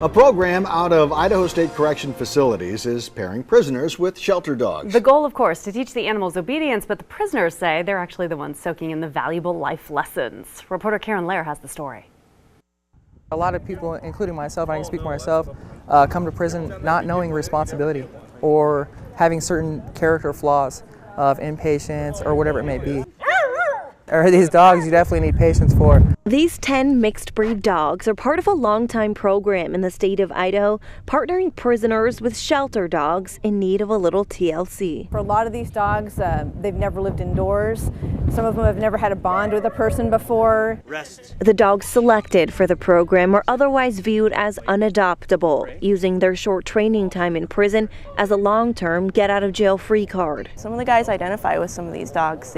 A program out of Idaho State Correction Facilities is pairing prisoners with shelter dogs. The goal, of course, to teach the animals obedience, but the prisoners say they're actually the ones soaking in the valuable life lessons. Reporter Karen Lair has the story. A lot of people, including myself, I can speak for myself, come to prison not knowing responsibility or having certain character flaws of impatience or whatever it may be. Or these dogs you definitely need patience for. These 10 mixed breed dogs are part of a long-time program in the state of Idaho, partnering prisoners with shelter dogs in need of a little TLC. For a lot of these dogs, they've never lived indoors. Some of them have never had a bond with a person before. The dogs selected for the program are otherwise viewed as unadoptable, using their short training time in prison as a long-term get-out-of-jail-free card. Some of the guys identify with some of these dogs.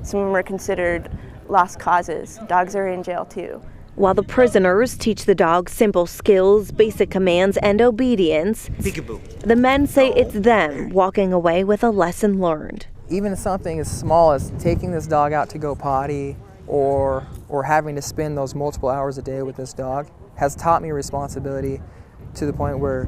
Some of them are considered lost causes. Dogs are in jail too. While the prisoners teach the dogs simple skills, basic commands, and obedience, the men say it's them walking away with a lesson learned. Even something as small as taking this dog out to go potty or having to spend those multiple hours a day with this dog has taught me responsibility to the point where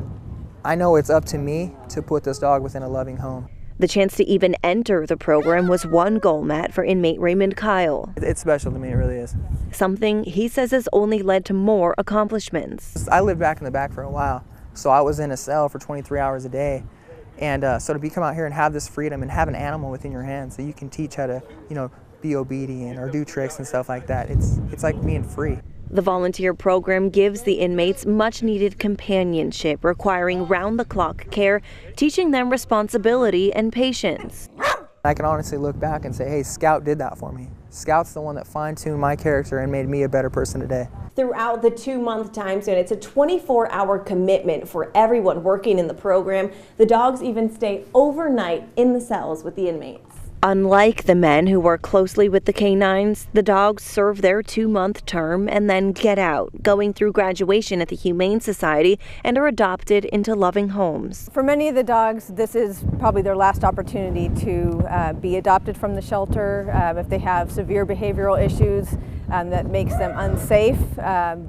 I know it's up to me to put this dog within a loving home. The chance to even enter the program was one goal met for inmate Raymond Kyle. It's special to me, it really is. Something he says has only led to more accomplishments. I lived back in the back for a while, so I was in a cell for 23 hours a day. And so to come out here and have this freedom and have an animal within your hands that you can teach how to, be obedient or do tricks and stuff like that, it's like being free. The volunteer program gives the inmates much-needed companionship, requiring round-the-clock care, teaching them responsibility and patience. I can honestly look back and say, hey, Scout did that for me. Scout's the one that fine-tuned my character and made me a better person today. Throughout the 2-month time span, it's a 24-hour commitment for everyone working in the program. The dogs even stay overnight in the cells with the inmates. Unlike the men who work closely with the canines, the dogs serve their 2-month term and then get out, going through graduation at the Humane Society and are adopted into loving homes. For many of the dogs, this is probably their last opportunity to be adopted from the shelter. If they have severe behavioral issues that makes them unsafe,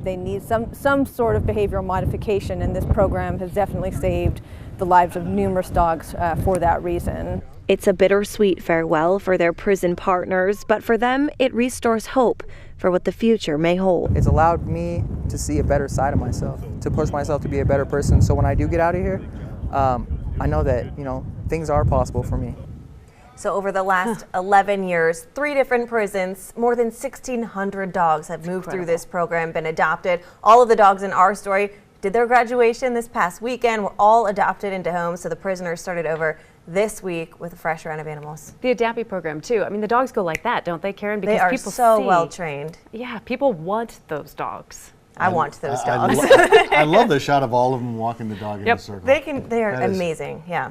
they need some sort of behavioral modification, and this program has definitely saved the lives of numerous dogs for that reason. It's a bittersweet farewell for their prison partners, but for them, it restores hope for what the future may hold. It's allowed me to see a better side of myself, to push myself to be a better person. So when I do get out of here, I know that, things are possible for me. So over the last 11 years, 3 different prisons, more than 1,600 dogs have moved through this program, been adopted. All of the dogs in our story did their graduation this past weekend, were all adopted into homes, so the prisoners started over this week with a fresh round of animals. The Adapi program too. I mean, the dogs go like that, don't they, Karen? Because they are people so see, well trained. Yeah, people want those dogs. I want those dogs. I love the shot of all of them walking the dog in a circle. They are amazing. Yeah.